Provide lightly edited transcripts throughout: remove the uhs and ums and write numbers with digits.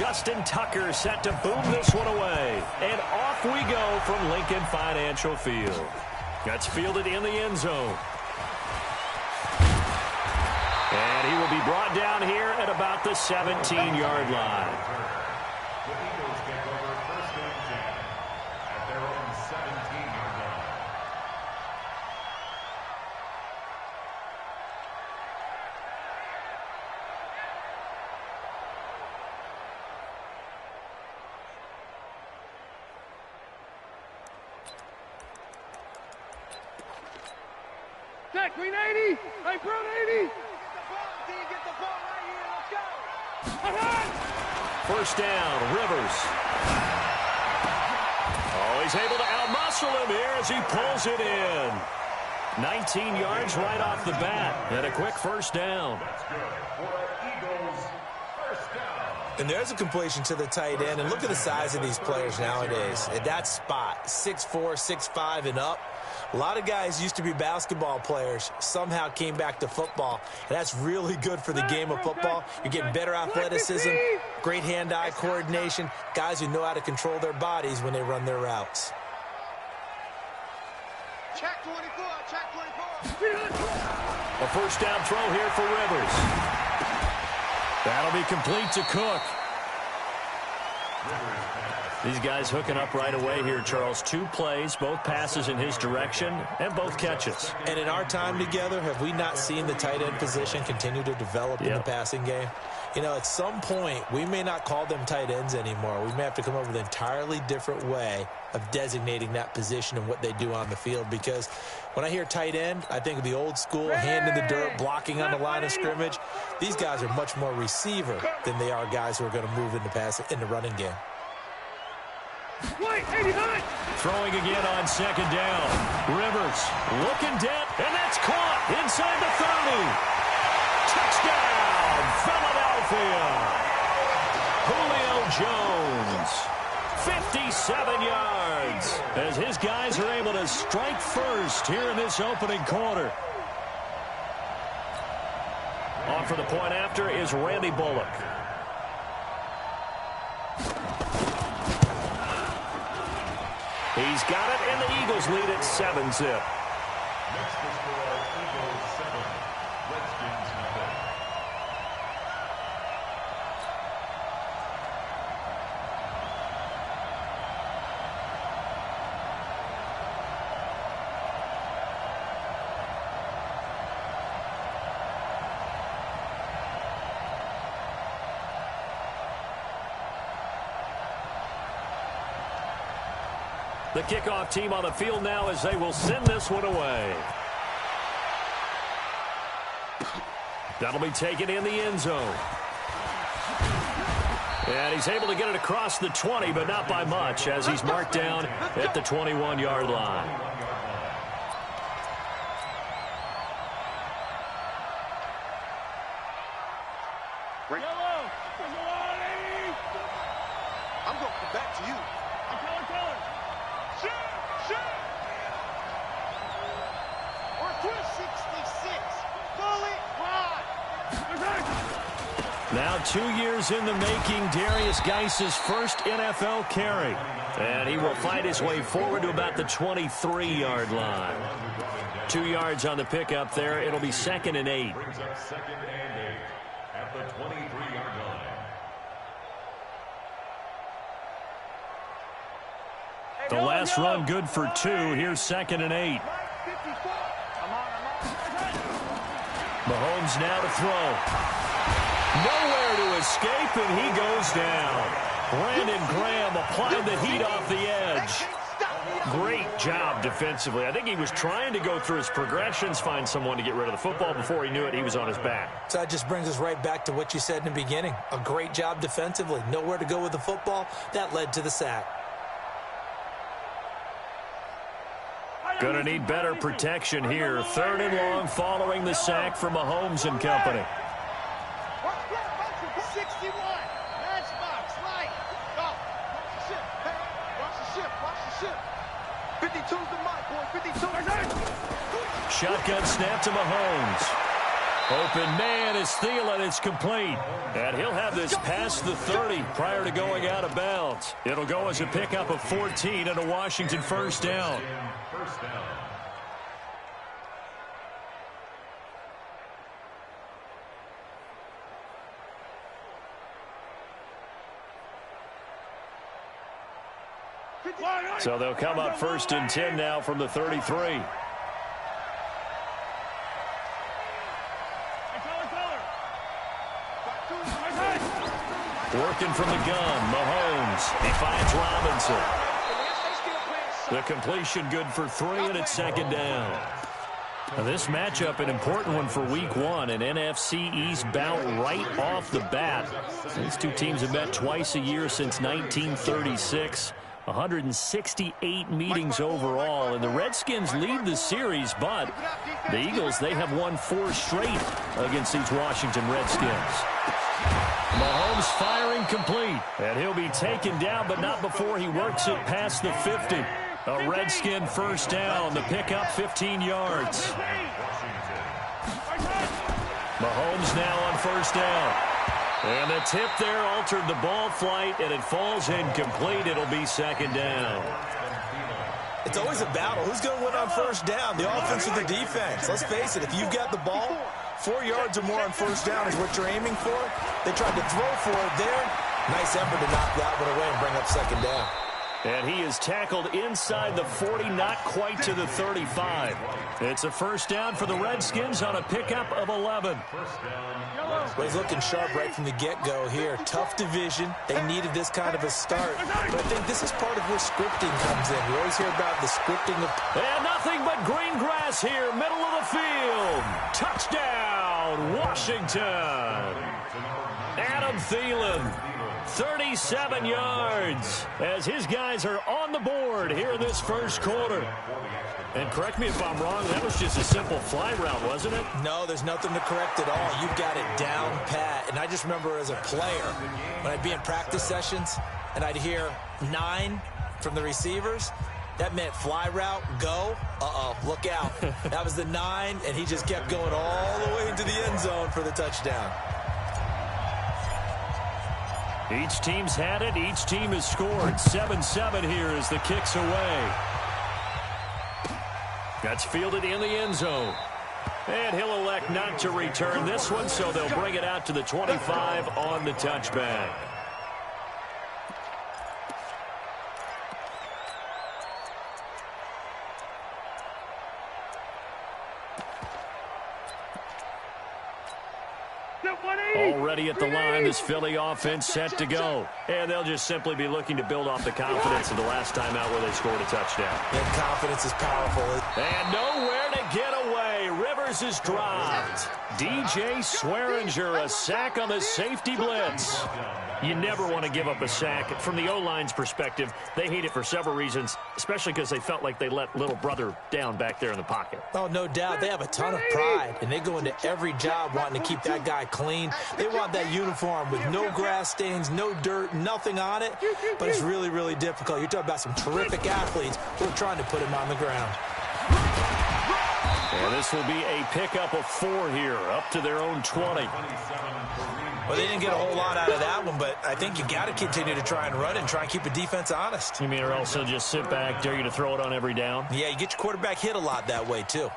Justin Tucker set to boom this one away. And off we go from Lincoln Financial Field. That's fielded in the end zone. And he will be brought down here at about the 17-yard line. The Eagles take over first and 10 at their own 17-yard line. Jack, green 80. Hey, Brown 80. First down, Rivers. Oh, he's able to outmuscle him here as he pulls it in. 19 yards right off the bat, and a quick first down. That's good for Eagles first down. And there's a completion to the tight end, and look at the size of these players nowadays. At that spot, 6'4", 6'5", and up. A lot of guys used to be basketball players, somehow came back to football, and that's really good for the game of football. You're getting better athleticism, great hand-eye coordination, guys who know how to control their bodies when they run their routes. Check 24, check 24. A first down throw here for Rivers. That'll be complete to Cook. These guys hooking up right away here, Charles. 2 plays, both passes in his direction, and both catches. And in our time together, have we not seen the tight end position continue to develop in the passing game? You know, at some point, we may not call them tight ends anymore. We may have to come up with an entirely different way of designating that position and what they do on the field, because when I hear tight end, I think of the old school, hand in the dirt, blocking on the line of scrimmage. These guys are much more receiver than they are guys who are going to move in the running game. Wait, 89. Throwing again on second down. Rivers looking dead, and that's caught inside the 30. Touchdown, Philadelphia. Julio Jones, 57 yards, as his guys are able to strike first here in this opening quarter. On for the point after is Randy Bullock. He's got it, and the Eagles lead at 7-zip. Next is for Eagles 7, Redskins nothing. The kickoff team on the field now as they will send this one away. That'll be taken in the end zone. And he's able to get it across the 20, but not by much, as he's marked down at the 21-yard line. I'm going to come back to you. I'm telling. Shoot! Or 266. Fully wide. Now 2 years in the making, Darius Geis's first NFL carry. And he will fight his way forward to about the 23-yard line. 2 yards on the pickup there. It'll be 2nd and 8. Brings up 2nd and 8 at the 23-yard line. The last run good for 2. Here's 2nd and 8. Mahomes now to throw. Nowhere to escape, and he goes down. Brandon Graham applied the heat off the edge. Great job defensively. I think he was trying to go through his progressions, find someone to get rid of the football. Before he knew it, he was on his back. So that just brings us right back to what you said in the beginning. A great job defensively. Nowhere to go with the football. That led to the sack. Going to need better protection here. 3rd and long following the sack from Mahomes and company. 61. Matchbox, light. Go. Watch the ship. Watch the ship. 52's the mark, boy. 52. Shotgun snap to Mahomes. Open man is Thielen. It's complete. And he'll have this past the 30 prior to going out of bounds. It'll go as a pickup of 14 and a Washington first down. First down. So they'll come up first and 10 now from the 33. Working from the gun, Mahomes. He finds Robinson. The completion good for 3, and it's second down. Now this matchup, an important one for week 1, an NFC East bout right off the bat. These two teams have met twice a year since 1936. 168 meetings overall, and the Redskins lead the series, but the Eagles, they have won 4 straight against these Washington Redskins. Mahomes firing complete, and he'll be taken down, but not before he works it past the 50. A Redskin first down, the pickup 15 yards. Mahomes now on first down. And the tip there altered the ball flight, and it falls incomplete. It'll be second down. It's always a battle. Who's going to win on first down, the offense or the defense? Let's face it, if you've got the ball, 4 yards or more on first down is what you're aiming for. They tried to throw for it there. Nice effort to knock that one away and bring up second down. And he is tackled inside the 40, not quite to the 35. It's a first down for the Redskins on a pickup of 11. Well, he's looking sharp right from the get-go here. Tough division. They needed this kind of a start. But I think this is part of where scripting comes in. We always hear about the scripting of... And nothing but green grass here, middle of the field. Touchdown, Washington. Adam Thielen. 37 yards as his guys are on the board here in this first quarter. And correct me if I'm wrong, that was just a simple fly route, wasn't it? No, there's nothing to correct at all. You've got it down pat. And I just remember as a player, when I'd be in practice sessions and I'd hear 9 from the receivers, that meant fly route, go. Uh-oh, look out. That was the 9, and he just kept going all the way into the end zone for the touchdown. Each team's had it. Each team has scored. 7-7 here as the kick's away. That's fielded in the end zone. And he'll elect not to return this one, so they'll bring it out to the 25 on the touchback. Already at the line, this Philly offense set to go. And they'll just simply be looking to build off the confidence of the last time out where they scored a touchdown. And confidence is powerful. And nowhere to get away. Rivers is dropped. DJ Swearinger, a sack on the safety blitz. You never want to give up a sack. From the O-line's perspective, they hate it for several reasons, especially because they felt like they let little brother down back there in the pocket. Oh, no doubt. They have a ton of pride, and they go into every job wanting to keep that guy clean. They want that uniform with no grass stains, no dirt, nothing on it. But it's really, really difficult. You're talking about some terrific athletes who are trying to put him on the ground. And this will be a pickup of 4 here, up to their own 20. Well, they didn't get a whole lot out of that one, but I think you got to continue to try and run and try and keep the defense honest. You mean or else they'll just sit back, dare you to throw it on every down? Yeah, you get your quarterback hit a lot that way, too.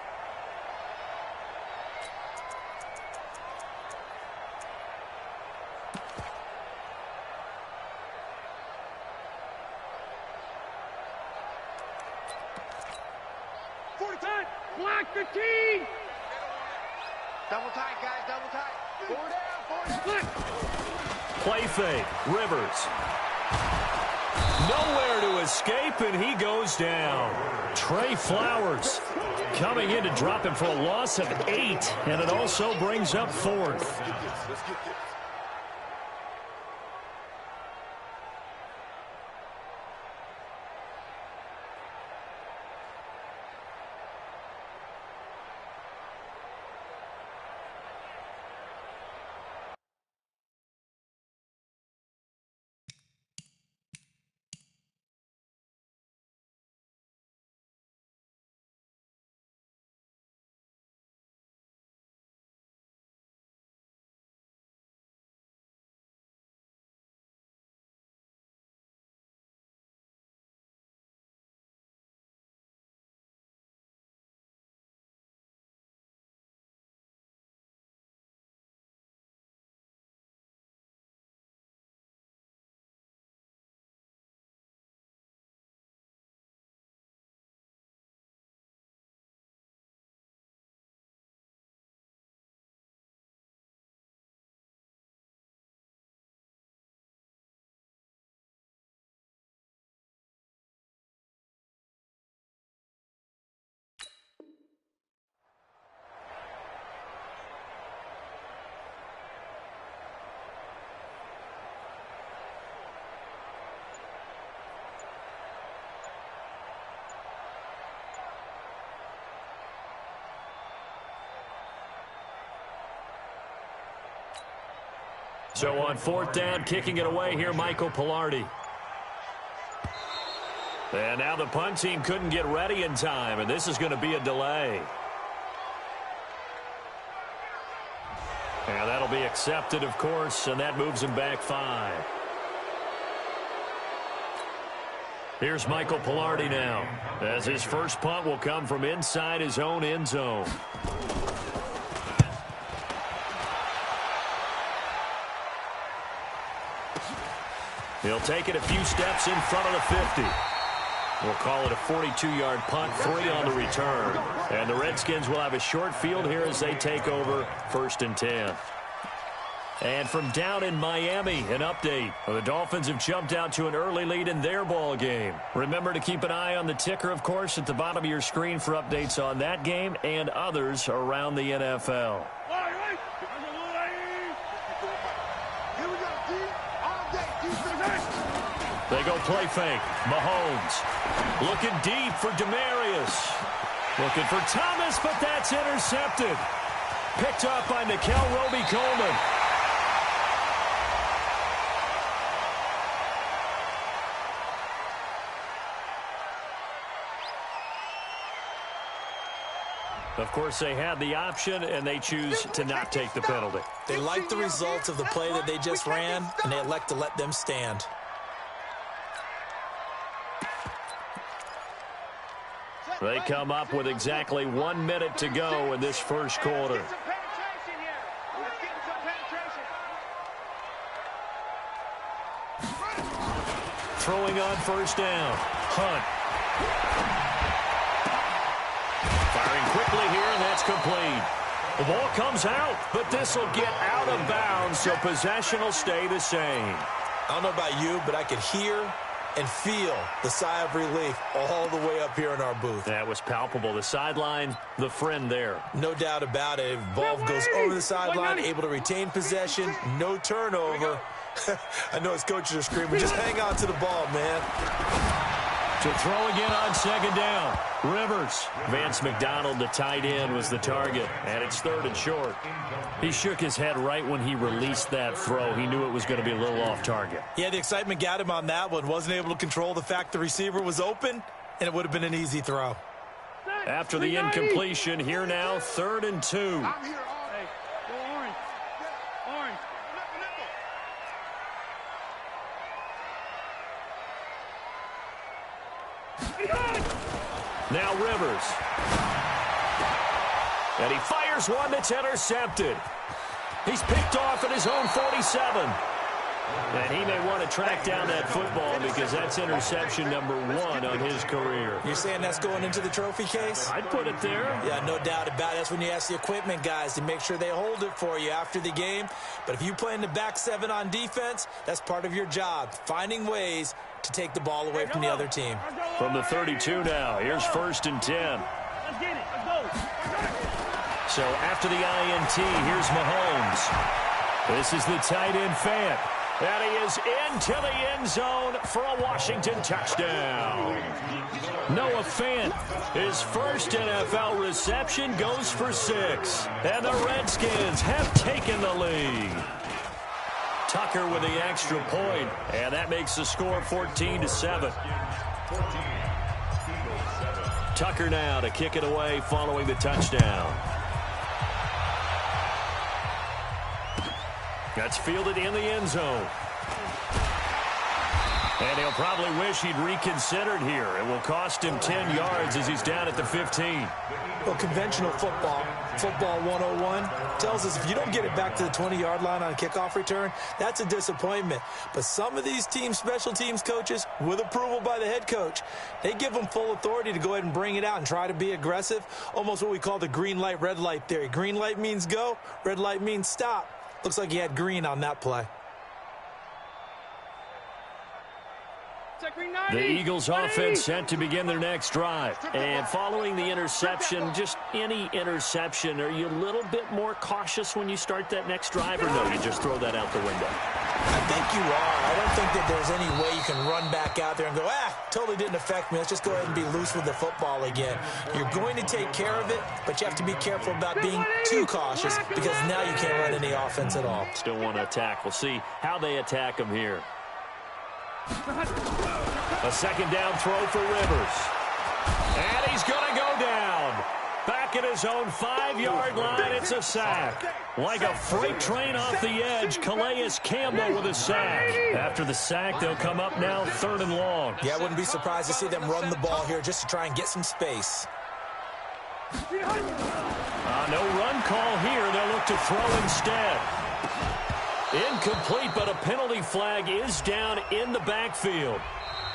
Block the team! Double tight, guys, double tight. 4 down, 4 down. Play fake, Rivers. Nowhere to escape, and he goes down. Trey Flowers coming in to drop him for a loss of 8, and it also brings up 4th. So on 4th down, kicking it away here, Michael Pilardi. And now the punt team couldn't get ready in time, and this is going to be a delay. And that'll be accepted, of course, and that moves him back 5. Here's Michael Pilardi now, as his first punt will come from inside his own end zone. He'll take it a few steps in front of the 50. We'll call it a 42-yard punt, 3 on the return. And the Redskins will have a short field here as they take over 1st and 10. And from down in Miami, an update. The Dolphins have jumped out to an early lead in their ball game. Remember to keep an eye on the ticker, of course, at the bottom of your screen for updates on that game and others around the NFL. They go play fake. Mahomes looking deep for Demarius. Looking for Thomas, but that's intercepted. Picked up by Nikel Roby-Coleman. Of course, they had the option, and they choose to not take the penalty. They like the results of the play that they just ran, and they elect to let them stand. They come up with exactly 1 minute to go in this first quarter. Throwing on 1st down. Hunt. Firing quickly here, and that's complete. The ball comes out, but this will get out of bounds, so possession will stay the same. I don't know about you, but I could hear and feel the sigh of relief all the way up here in our booth. That was palpable. The sideline, the friend there. No doubt about it. Ball goes over the sideline, able to retain possession, no turnover. I know his coaches are screaming, just hang on to the ball, man. To throw again on 2nd down. Rivers. Vance McDonald, the tight end, was the target, and it's 3rd and short. He shook his head right when he released that throw. He knew it was going to be a little off target. Yeah, the excitement got him on that one. Wasn't able to control the fact the receiver was open, and it would have been an easy throw. After the incompletion, here now, 3rd and 2. Now Rivers. And he fires one that's intercepted. He's picked off at his own 47. And he may want to track down that football because that's interception number 1 on his career. You're saying that's going into the trophy case? I'd put it there. Yeah, no doubt about it. That's when you ask the equipment guys to make sure they hold it for you after the game. But if you play in the back 7 on defense, that's part of your job, finding ways to take the ball away from the other team. From the 32 now, here's 1st and 10. Let's get it. Let's go. So after the INT, here's Mahomes. This is the tight end Fant. And he is into the end zone for a Washington touchdown. Noah Fant, his first NFL reception, goes for 6. And the Redskins have taken the lead. Tucker with the extra point, and that makes the score 14-7. Tucker now to kick it away following the touchdown. That's fielded in the end zone. And he'll probably wish he'd reconsidered here. It will cost him 10 yards as he's down at the 15. Well, conventional football 101, tells us if you don't get it back to the 20-yard line on a kickoff return, that's a disappointment. But some of these team special teams coaches, with approval by the head coach, they give them full authority to go ahead and bring it out and try to be aggressive, almost what we call the green light, red light theory. Green light means go, red light means stop. Looks like he had green on that play. The Eagles offense set to begin their next drive. And following the interception, just any interception, are you a little bit more cautious when you start that next drive, or no, you just throw that out the window? I think you are. I don't think that there's any way you can run back out there and go, totally didn't affect me. Let's just go ahead and be loose with the football again. You're going to take care of it, but you have to be careful about being too cautious because now you can't run any offense at all. Still want to attack. We'll see how they attack him here. A second down throw for Rivers. And he's going to go down. Back at his own 5-yard line, it's a sack. Like a freight train off the edge, Calais Campbell with a sack. After the sack, they'll come up now 3rd and long. Yeah, I wouldn't be surprised to see them run the ball here just to try and get some space. No run call here. They'll look to throw instead. Incomplete, but a penalty flag is down in the backfield.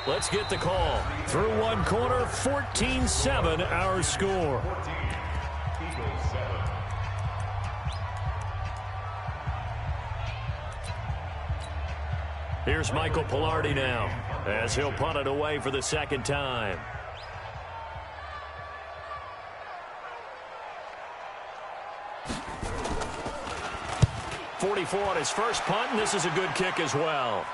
Let's get the call. Through one quarter, 14-7 our score. Here's Michael Pilardi now as he'll punt it away for the second time. .44 on his first punt, and this is a good kick as well.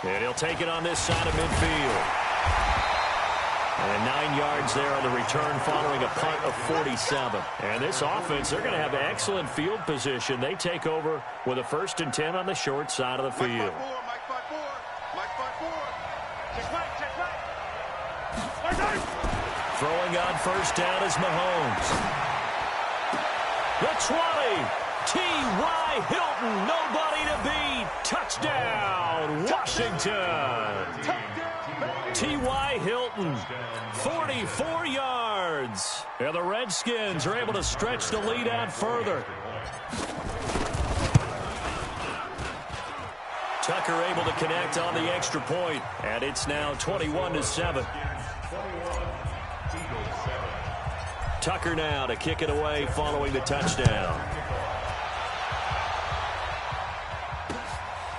And he'll take it on this side of midfield. And 9 yards there on the return following a punt of 47. And this offense, they're going to have excellent field position. They take over with a 1st and 10 on the short side of the field. Mike 5-4. Mike 5-4. Check back. Throwing on first down is Mahomes. The 20. T.Y. Hilton, nobody to beat. Touchdown, Washington. T.Y. Hilton, 44 yards. And the Redskins are able to stretch the lead out further. Tucker able to connect on the extra point, and it's now 21-7. Tucker now to kick it away following the touchdown.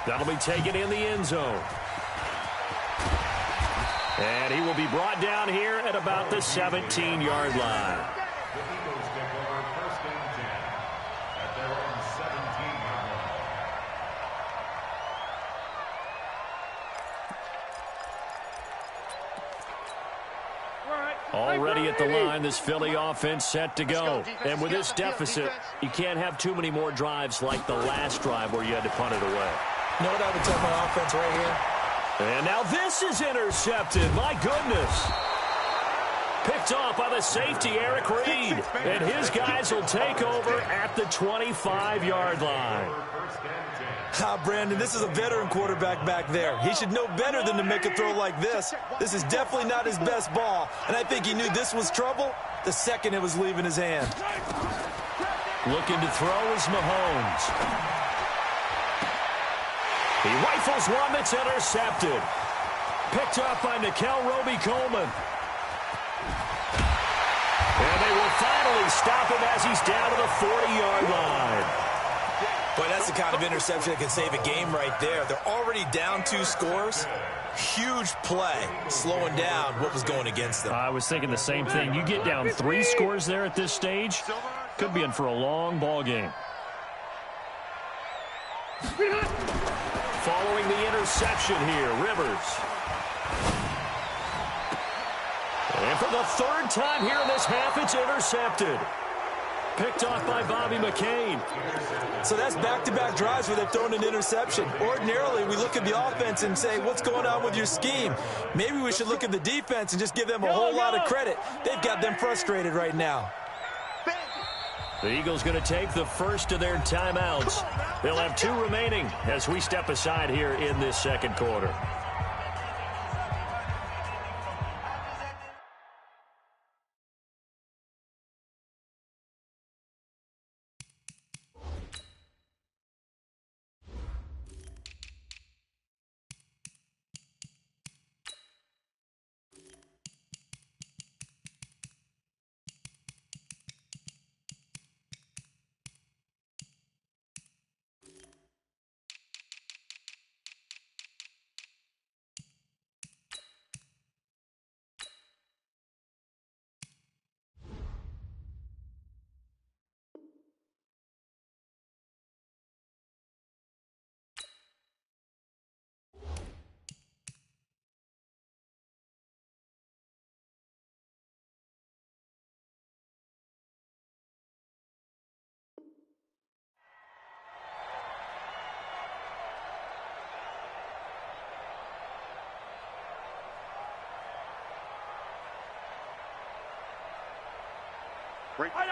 That'll be taken in the end zone. And he will be brought down here at about the 17-yard line. The Eagles take over 1st and 10 at their own 17-yard line. Already at the line, this Philly offense set to go. And with this deficit, you can't have too many more drives like the last drive where you had to punt it away. You know what I would tell my offense right here? And now this is intercepted. My goodness. Picked off by the safety, Eric Reed. And his guys will take over at the 25-yard line. Brandon, this is a veteran quarterback back there. He should know better than to make a throw like this. This is definitely not his best ball. And I think he knew this was trouble the second it was leaving his hand. Looking to throw is Mahomes. He rifles one that's intercepted. Picked up by Nickel Roby-Coleman. And they will finally stop him as he's down to the 40-yard line. Boy, that's the kind of interception that can save a game right there. They're already down 2 scores. Huge play, slowing down what was going against them. I was thinking the same thing. You get down 3 scores there at this stage, could be in for a long ball game. Following the interception here, Rivers. And for the 3rd time here in this half, it's intercepted. Picked off by Bobby McCain. So that's back-to-back drives where they've thrown an interception. Ordinarily, we look at the offense and say, what's going on with your scheme? Maybe we should look at the defense and just give them a whole lot of credit. They've got them frustrated right now. The Eagles going to take the first of their timeouts. They'll have 2 remaining as we step aside here in this second quarter.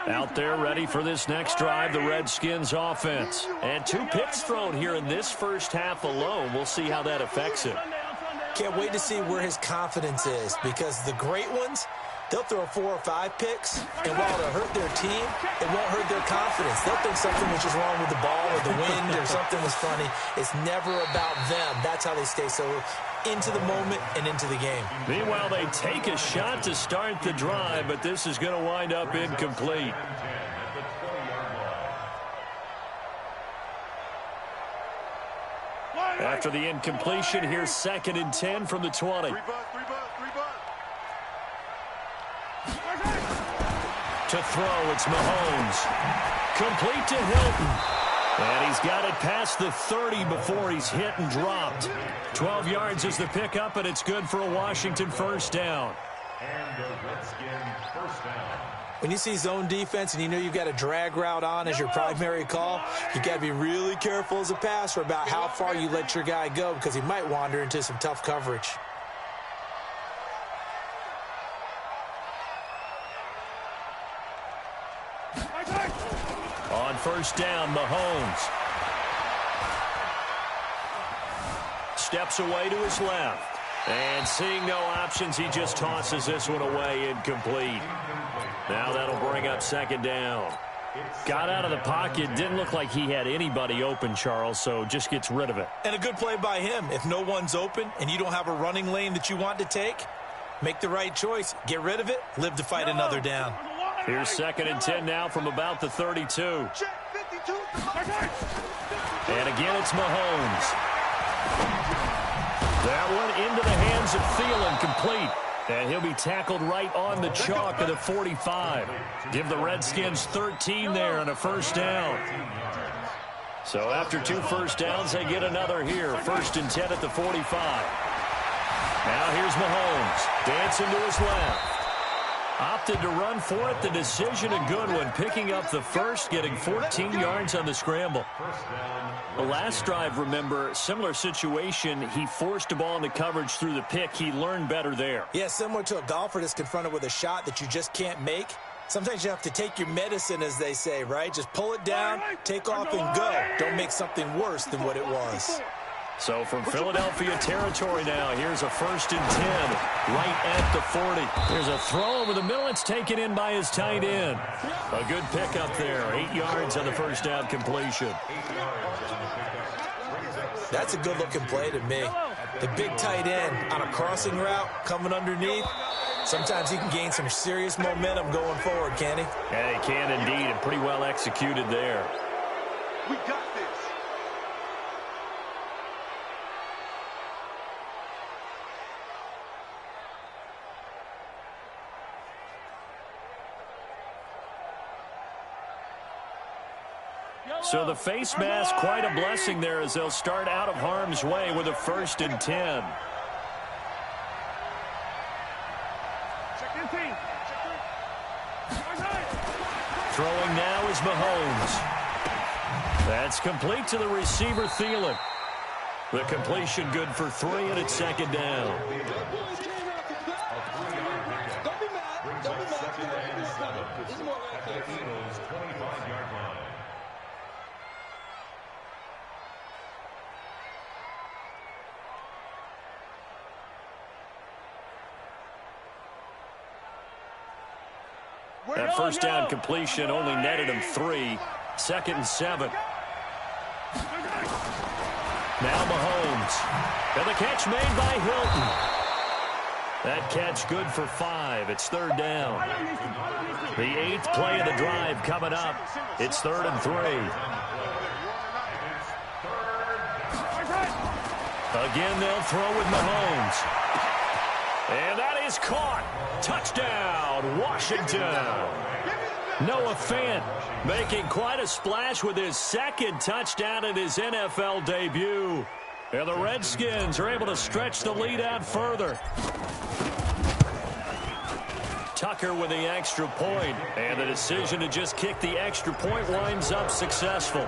Out there ready for this next drive, the Redskins offense. And 2 picks thrown here in this first half alone. We'll see how that affects him. Can't wait to see where his confidence is, because the great ones, they'll throw 4 or 5 picks, and while it'll hurt their team, it won't hurt their confidence. They'll think something was just wrong with the ball or the wind or something was funny. It's never about them. That's how they stay so into the moment and into the game. Meanwhile, they take a shot to start the drive, but this is going to wind up incomplete. After the incompletion, here's 2nd and 10 from the 20. To throw, it's Mahomes. Complete to Hilton. And he's got it past the 30 before he's hit and dropped. 12 yards is the pickup, and it's good for a Washington first down. And the Redskins first down. When you see zone defense and you know you've got a drag route on as your primary call, you got to be really careful as a passer about how far you let your guy go, because he might wander into some tough coverage. On first down, Mahomes. Steps away to his left. And seeing no options, he just tosses this one away, incomplete. Now that'll bring up 2nd down. Got out of the pocket, didn't look like he had anybody open, Charles, so just gets rid of it. And a good play by him. If no one's open and you don't have a running lane that you want to take, make the right choice. Get rid of it, live to fight another down. Here's 2nd and 10 now from about the 32. And again, it's Mahomes. That one into the hands of Thielen, complete. And he'll be tackled right on the chalk of the 45. Give the Redskins 13 there and a first down. So after 2 first downs, they get another here. 1st and 10 at the 45. Now here's Mahomes. Dancing to his left. Opted to run for it. The decision a good one. Picking up the first, getting 14 yards on the scramble. The last drive, remember, similar situation. He forced a ball into coverage through the pick. He learned better there. Yeah, similar to a golfer that's confronted with a shot that you just can't make. Sometimes you have to take your medicine, as they say, right? Just pull it down, take off, and go. Don't make something worse than what it was. So from Philadelphia territory now, here's a 1st and 10 right at the 40. There's a throw over the middle. It's taken in by his tight end. A good pickup there. 8 yards on the first down completion. That's a good-looking play to me. The big tight end on a crossing route coming underneath. Sometimes he can gain some serious momentum going forward, can he? Yeah, he can indeed, and pretty well executed there. We got this. So the face mask, quite a blessing there as they'll start out of harm's way with a 1st and 10. Throwing now is Mahomes. That's complete to the receiver, Thielen. The completion good for 3, and it's 2nd down. That first down completion only netted him 3. 2nd and 7. Now Mahomes. And the catch made by Hilton. That catch good for 5. It's 3rd down. The 8th play of the drive coming up. It's 3rd and 3. Again, they'll throw with Mahomes. And that is caught. Touchdown, Washington. Noah Fant making quite a splash with his 2nd touchdown in his NFL debut. And the Redskins are able to stretch the lead out further. Tucker with the extra point, and the decision to just kick the extra point winds up successful.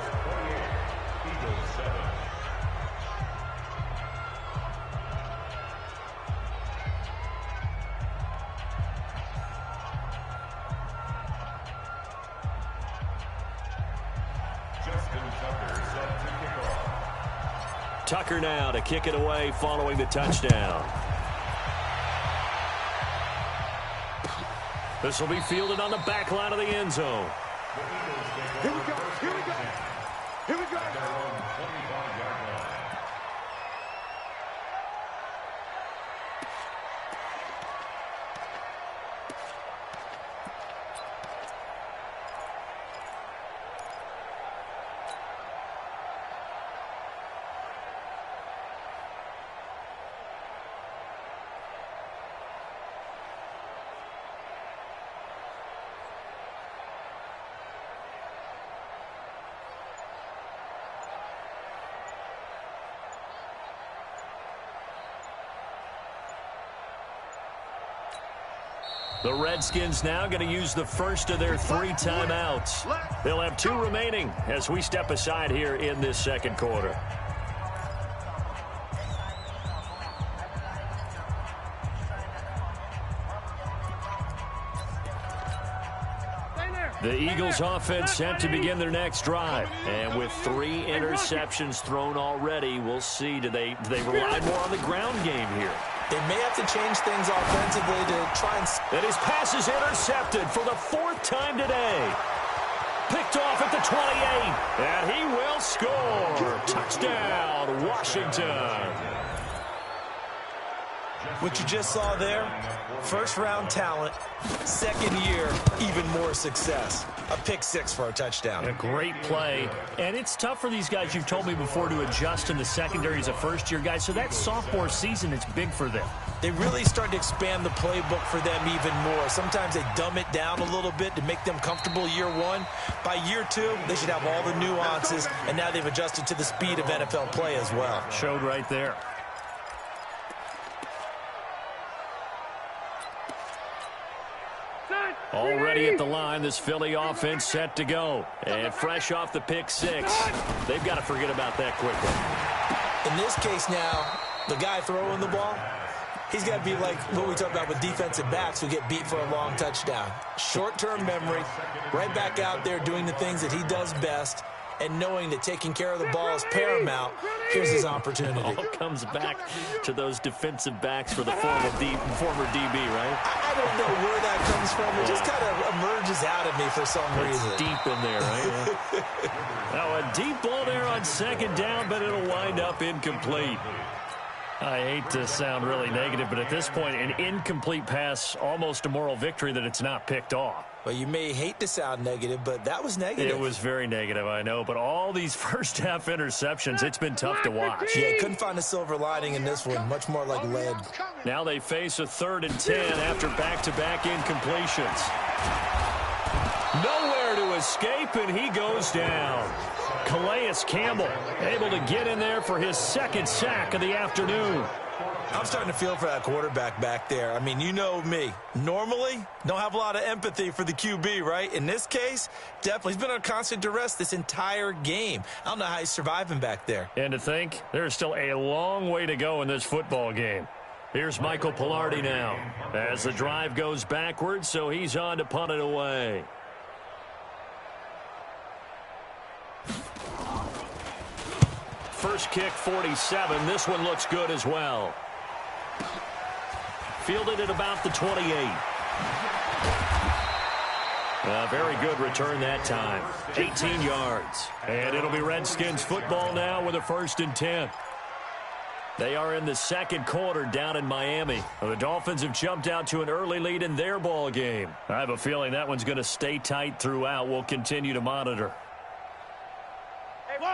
Tucker now to kick it away following the touchdown. This will be fielded on the back line of the end zone. Here we go. Here we go. Here we go. The Redskins now going to use the first of their 3 timeouts. They'll have 2 remaining as we step aside here in this second quarter. The Eagles offense set to begin their next drive. And with 3 interceptions thrown already, we'll see. Do they rely more on the ground game here? They may have to change things offensively to try and... And his pass is intercepted for the 4th time today. Picked off at the 28. And he will score. Touchdown, Washington. What you just saw there, first-round talent, second year, even more success. A pick 6 for a touchdown. A great play. And it's tough for these guys, you've told me before, to adjust in the secondary as a first-year guy. So that sophomore season is big for them. They really start to expand the playbook for them even more. Sometimes they dumb it down a little bit to make them comfortable year 1. By year 2, they should have all the nuances, and now they've adjusted to the speed of NFL play as well. Showed right there. Already at the line, this Philly offense set to go. And fresh off the pick 6, they've got to forget about that quickly. In this case now, the guy throwing the ball, he's got to be like what we talk about with defensive backs who get beat for a long touchdown. Short-term memory, right back out there doing the things that he does best, and knowing that taking care of the ball is paramount. Here's his opportunity. It all comes back to those defensive backs for the former DB, right? I don't know where that comes from. It just kind of emerges out of me for some reason. It's deep in there, right? Now, a deep ball there on second down, but it'll wind up incomplete. I hate to sound really negative, but at this point, an incomplete pass, almost a moral victory that it's not picked off. Well, you may hate to sound negative, but that was negative. It was very negative, I know. But all these first-half interceptions, it's been tough to watch. Yeah, couldn't find a silver lining in this one. Much more like lead. Now they face a 3rd and 10 after back-to-back incompletions. Nowhere to escape, and he goes down. Calais Campbell able to get in there for his 2nd sack of the afternoon. I'm starting to feel for that quarterback back there. I mean, you know me. Normally, don't have a lot of empathy for the QB, right? In this case, definitely. He's been on constant duress this entire game. I don't know how he's surviving back there. And to think, there's still a long way to go in this football game. Here's Michael Pilardi now as the drive goes backwards, so he's on to punt it away. First kick, 47. This one looks good as well. Fielded at about the 28. A very good return that time. 18 yards. And it'll be Redskins football now with a 1st and 10. They are in the second quarter down in Miami. The Dolphins have jumped out to an early lead in their ball game. I have a feeling that one's going to stay tight throughout. We'll continue to monitor.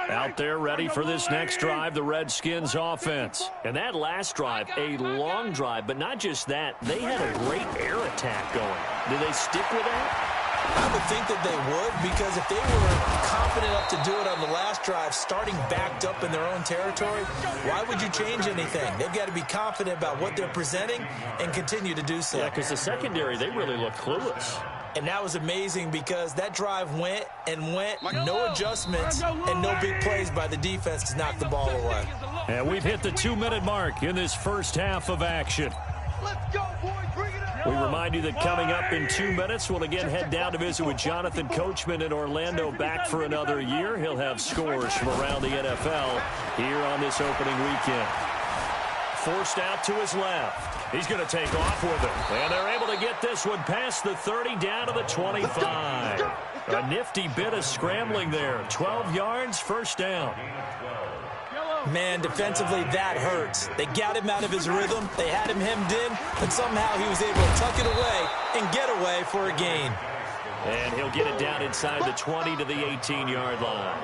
Out there ready for this next drive, the Redskins offense. And that last drive, a long drive, but not just that. They had a great air attack going. Do they stick with that? I would think that they would, because if they were confident enough to do it on the last drive, starting backed up in their own territory, why would you change anything? They've got to be confident about what they're presenting and continue to do so. Yeah, because the secondary, they really look clueless. And that was amazing because that drive went and went, no adjustments and no big plays by the defense to knock the ball away. And we've hit the 2-minute mark in this first half of action. Let's go, boys. Bring it up. We remind you that coming up in 2 minutes, we'll again head down to visit with Jonathan Coachman in Orlando, back for another year. He'll have scores from around the NFL here on this opening weekend. Forced out to his left. He's going to take off with it. And they're able to get this one past the 30 down to the 25. A nifty bit of scrambling there. 12 yards, first down. Man, defensively, that hurts. They got him out of his rhythm. They had him hemmed in, but somehow he was able to tuck it away and get away for a gain. And he'll get it down inside the 20 to the 18-yard line.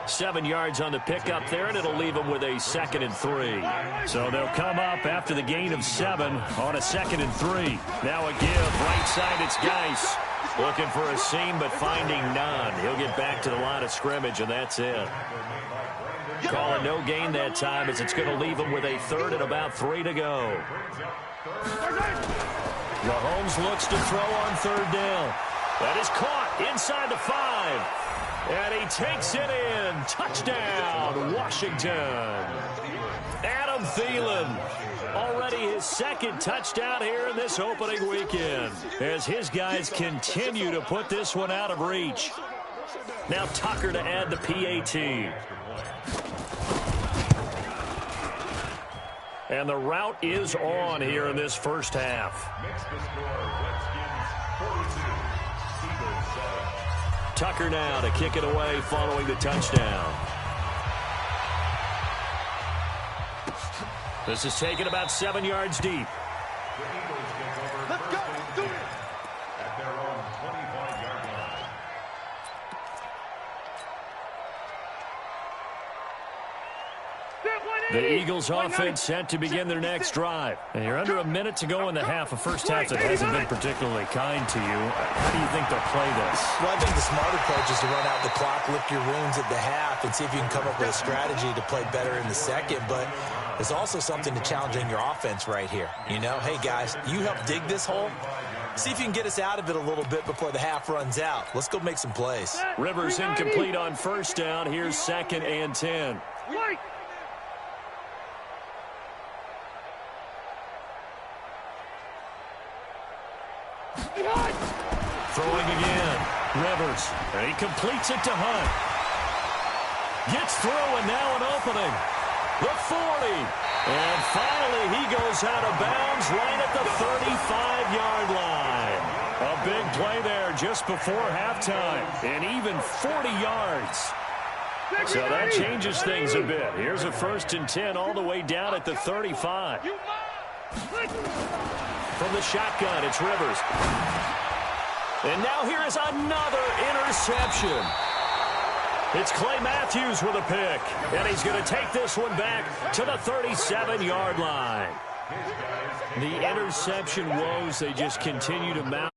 7 yards on the pickup there, and it'll leave him with a 2nd and 3. So they'll come up after the gain of 7 on a 2nd and 3. Now a give. Right side, it's Geis. Looking for a seam, but finding none. He'll get back to the line of scrimmage, and that's it. Call it no gain that time, as it's going to leave him with a 3rd and about 3 to go. Mahomes looks to throw on 3rd down. That is caught inside the 5. And he takes it in. Touchdown, Washington. Adam Thielen. Already his 2nd touchdown here in this opening weekend, as his guys continue to put this one out of reach. Now Tucker to add the PAT. And the route is on here in this first half. Tucker now to kick it away following the touchdown. This is taken about 7 yards deep. Let's go. Do it. At their own 25-yard line. The Eagles offense set to begin their next drive. And you're under a minute to go in the half. A first half that hasn't been particularly kind to you. How do you think they'll play this? Well, I think the smart approach is to run out the clock, lick your wounds at the half, and see if you can come up with a strategy to play better in the second. But there's also something to challenging your offense right here. You know, hey, guys, you help dig this hole. See if you can get us out of it a little bit before the half runs out. Let's go make some plays. Rivers incomplete on 1st down. Here's 2nd and 10. Throwing again. Rivers. And he completes it to Hunt. Gets through, and now an opening. The 40. And finally, he goes out of bounds right at the 35-yard line. A big play there just before halftime. And even 40 yards. So that changes things a bit. Here's a 1st and 10 all the way down at the 35. From the shotgun, it's Rivers. And now here is another interception. It's Clay Matthews with a pick. And he's going to take this one back to the 37-yard line. The interception woes, they just continue to mount.